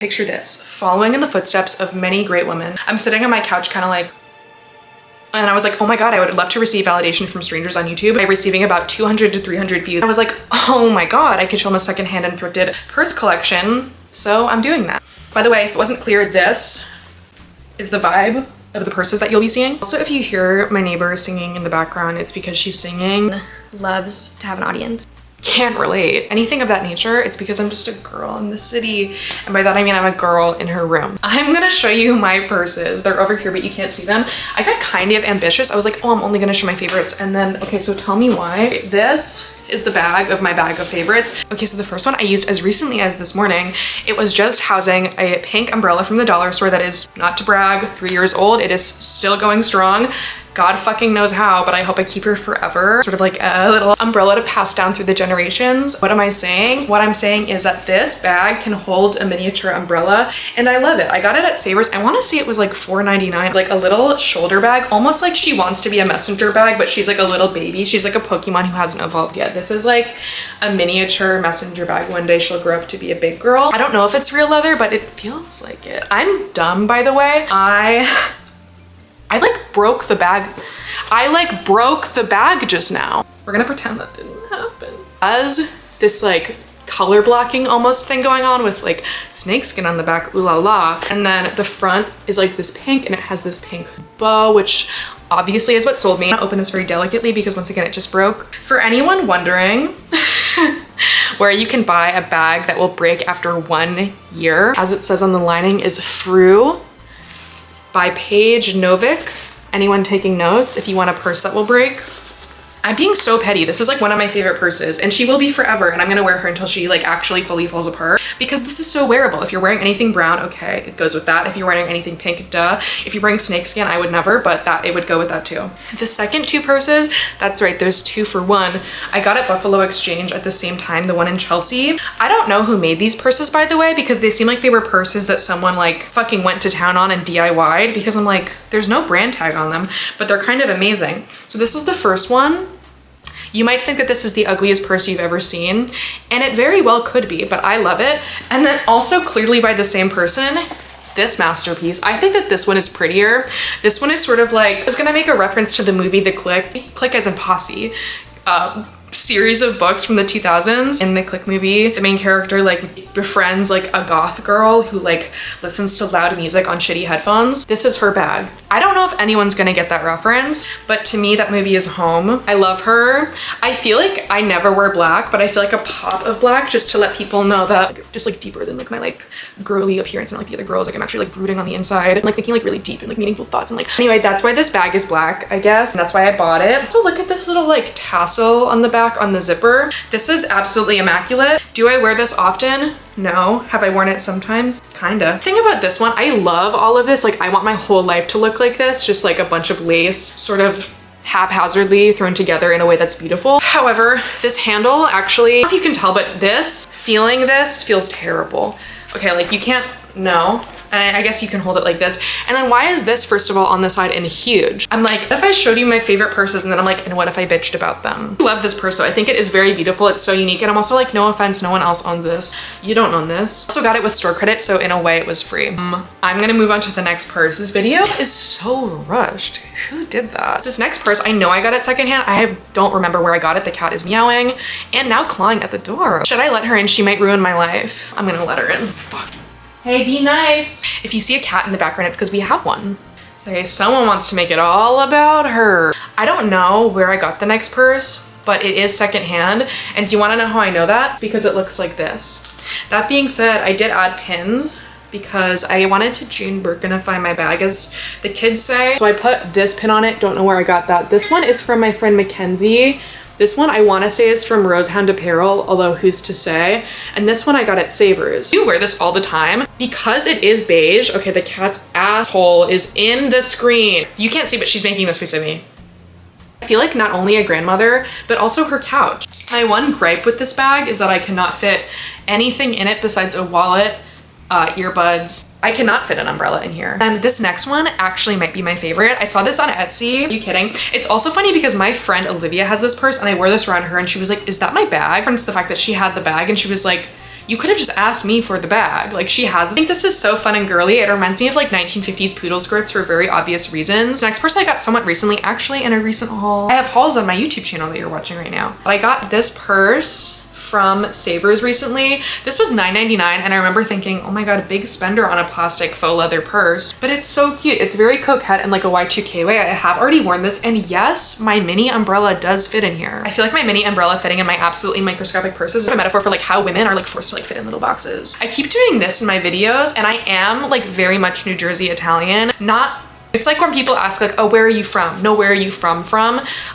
Picture this, following in the footsteps of many great women. I'm sitting on my couch kind of like, and I was like, oh my God, I would love to receive validation from strangers on YouTube. I'm receiving about 200 to 300 views. I was like, oh my God, I could film a secondhand and thrifted purse collection. So I'm doing that. By the way, if it wasn't clear, this is the vibe of the purses that you'll be seeing. Also, if you hear my neighbor singing in the background, it's because she's singing. Loves to have an audience. Can't relate. Anything of that nature, it's because I'm just a girl in the city. And by that I mean I'm a girl in her room. I'm gonna show you my purses. They're over here, but you can't see them. I got kind of ambitious. I was like, oh, I'm only gonna show my favorites. And then, okay, so tell me why. This is the bag of my bag of favorites. Okay, so the first one I used as recently as this morning. It was just housing a pink umbrella from the dollar store that is, not to brag, 3 years old. It is still going strong. God fucking knows how, but I hope I keep her forever. Sort of like a little umbrella to pass down through the generations. What am I saying? What I'm saying is that this bag can hold a miniature umbrella and I love it. I got it at Savers. I want to say it was like $4.99. Like a little shoulder bag, almost like she wants to be a messenger bag, but she's like a little baby. She's like a Pokemon who hasn't evolved yet. This is like a miniature messenger bag. One day she'll grow up to be a big girl. I don't know if it's real leather, but it feels like it. I'm dumb, by the way. I like broke the bag. I like broke the bag just now. We're gonna pretend that didn't happen. As this like color blocking almost thing going on with like snakeskin on the back, ooh la la. And then the front is like this pink and it has this pink bow, which obviously is what sold me. I'm gonna open this very delicately because once again, it just broke. For anyone wondering where you can buy a bag that will break after 1 year, as it says on the lining, is Fru by Paige Novick. Anyone taking notes, if you want a purse that will break. I'm being so petty. This is like one of my favorite purses and she will be forever and I'm gonna wear her until she like actually fully falls apart because this is so wearable. If you're wearing anything brown, okay, it goes with that. If you're wearing anything pink, duh. If you're wearing snakeskin, I would never, but that it would go with that too. The second two purses, that's right, there's 2 for 1. I got at Buffalo Exchange at the same time, the one in Chelsea. I don't know who made these purses, by the way, because they seem like they were purses that someone like fucking went to town on and DIY'd, because I'm like, there's no brand tag on them, but they're kind of amazing. So this is the first one. You might think that this is the ugliest purse you've ever seen, and it very well could be, but I love it. And then also clearly by the same person, this masterpiece. I think that this one is prettier. This one is sort of like, I was gonna make a reference to the movie The Click as in Posse, series of books from the 2000s. In the Click movie, the main character like befriends like a goth girl who like listens to loud music on shitty headphones. This is her bag. I don't know if anyone's gonna get that reference, but to me that movie is home. I love her. I feel like I never wear black, but I feel like a pop of black just to let people know that just like deeper than like my like girly appearance and like the other girls, like I'm actually like brooding on the inside and like thinking like really deep and like meaningful thoughts and like anyway, that's why this bag is black, I guess. And that's why I bought it. So look at this little like tassel on the back on the zipper. This is absolutely immaculate. Do I wear this often? No. Have I worn it sometimes? Kinda. Thing about this one, I love all of this. Like I want my whole life to look like this, just like a bunch of lace sort of haphazardly thrown together in a way that's beautiful. However, this handle actually, I don't know if you can tell, but feeling this feels terrible. Okay, like you can't, no. And I guess you can hold it like this. And then why is this, first of all, on the side and huge? I'm like, what if I showed you my favorite purses and then I'm like, and what if I bitched about them? I love this purse though. I think it is very beautiful. It's so unique. And I'm also like, no offense, no one else owns this. You don't own this. Also got it with store credit, so in a way it was free. I'm gonna move on to the next purse. This video is so rushed. Who did that? This next purse, I know I got it secondhand. I don't remember where I got it. The cat is meowing and now clawing at the door. Should I let her in? She might ruin my life. I'm gonna let her in. Fuck. Hey, be nice. If you see a cat in the background, it's because we have one. Okay, someone wants to make it all about her. I don't know where I got the next purse, but it is secondhand. And do you want to know how I know that? Because it looks like this. That being said, I did add pins because I wanted to June Birkinify my bag, as the kids say. So I put this pin on it. Don't know where I got that. This one is from my friend Mackenzie. This one I want to say is from Rosehound Apparel, although who's to say. And this one I got at Savers. You wear this all the time because it is beige. Okay, the cat's asshole is in the screen. You can't see, but she's making this face at me. I feel like not only a grandmother, but also her couch. My one gripe with this bag is that I cannot fit anything in it besides a wallet, earbuds. I cannot fit an umbrella in here. And this next one actually might be my favorite. I saw this on Etsy. Are you kidding? It's also funny because my friend Olivia has this purse and I wore this around her and she was like, is that my bag? And it's the fact that she had the bag and she was like, you could have just asked me for the bag. Like she has. I think this is so fun and girly. It reminds me of like 1950s poodle skirts for very obvious reasons. The next purse I got somewhat recently, actually in a recent haul. I have hauls on my YouTube channel that you're watching right now. But I got this purse from Savers recently. This was $9.99 and I remember thinking, oh my god, a big spender on a plastic faux leather purse. But it's so cute. It's very coquette in like a Y2K way. I have already worn this and yes, my mini umbrella does fit in here. I feel like my mini umbrella fitting in my absolutely microscopic purses is a metaphor for like how women are like forced to like fit in little boxes. I keep doing this in my videos and I am like very much New Jersey Italian. It's like when people ask like, oh, where are you from? No, where are you from?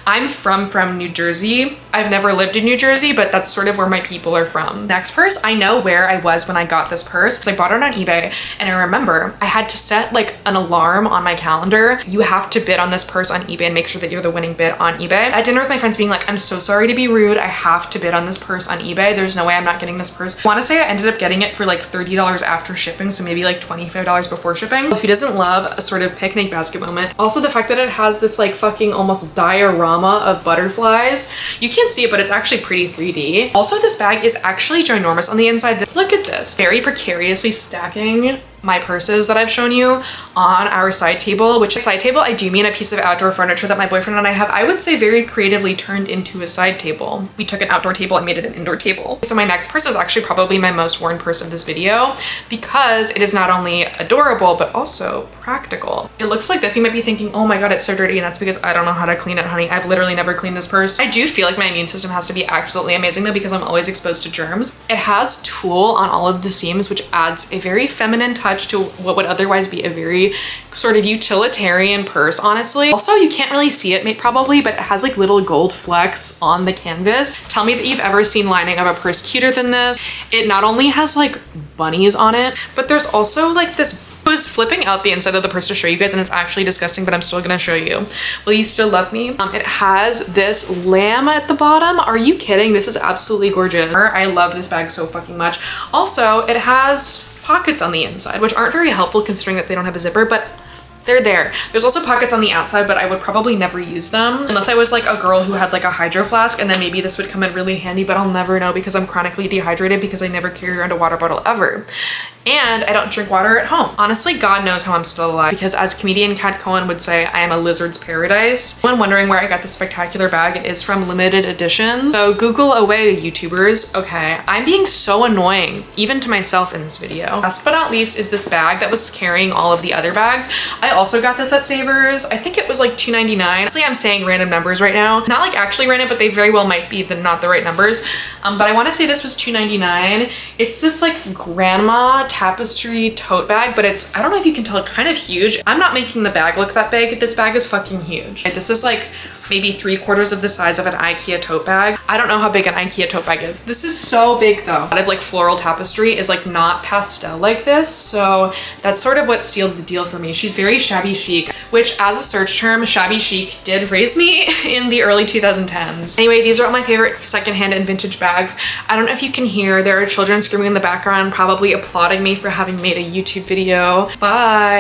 I'm from New Jersey. I've never lived in New Jersey, but that's sort of where my people are from. Next purse, I know where I was when I got this purse. I bought it on eBay and I remember I had to set like an alarm on my calendar. You have to bid on this purse on eBay and make sure that you're the winning bid on eBay. At dinner with my friends being like, I'm so sorry to be rude. I have to bid on this purse on eBay. There's no way I'm not getting this purse. I want to say I ended up getting it for like $30 after shipping. So maybe like $25 before shipping. Who doesn't love a sort of picnic basket moment? Also the fact that it has this like fucking almost diorama of butterflies. You can't see it, but it's actually pretty 3D. Also, this bag is actually ginormous on the inside. Look at this. Very precariously stacking my purses that I've shown you on our side table, which side table, I do mean a piece of outdoor furniture that my boyfriend and I have, I would say very creatively turned into a side table. We took an outdoor table and made it an indoor table. So my next purse is actually probably my most worn purse of this video because it is not only adorable, but also practical. It looks like this. You might be thinking, oh my god, it's so dirty. And that's because I don't know how to clean it, honey. I've literally never cleaned this purse. I do feel like my immune system has to be absolutely amazing though because I'm always exposed to germs. It has tulle on all of the seams, which adds a very feminine touch to what would otherwise be a very sort of utilitarian purse, honestly. Also, you can't really see it probably, but it has like little gold flecks on the canvas. Tell me that you've ever seen lining of a purse cuter than this. It not only has like bunnies on it, but there's also like this. I was flipping out the inside of the purse to show you guys and it's actually disgusting, but I'm still gonna show you. Will you still love me? It has this lamb at the bottom. Are you kidding? This is absolutely gorgeous. I love this bag so fucking much. Also, it has pockets on the inside, which aren't very helpful considering that they don't have a zipper, but they're there. There's also pockets on the outside, but I would probably never use them unless I was like a girl who had like a hydro flask, and then maybe this would come in really handy, but I'll never know because I'm chronically dehydrated because I never carry around a water bottle ever. And I don't drink water at home. Honestly, God knows how I'm still alive because as comedian Kat Cohen would say, I am a lizard's paradise. When wondering where I got this spectacular bag, it is from Limited Editions. So Google away, YouTubers. Okay, I'm being so annoying, even to myself in this video. Last but not least is this bag that was carrying all of the other bags. I also got this at Savers. I think it was like $2.99. Honestly, I'm saying random numbers right now. Not like actually random, but they very well might be not the right numbers. But I want to say this was $2.99. It's this like grandma tapestry tote bag, but it's, I don't know if you can tell, kind of huge. I'm not making the bag look that big. This bag is fucking huge. This is like maybe 3/4 of the size of an IKEA tote bag. I don't know how big an IKEA tote bag is. This is so big though. A lot of like floral tapestry is like not pastel like this. So that's sort of what sealed the deal for me. She's very shabby chic, which as a search term, shabby chic did raise me in the early 2010s. Anyway, these are all my favorite secondhand and vintage bags. I don't know if you can hear, there are children screaming in the background, probably applauding me for having made a YouTube video. Bye.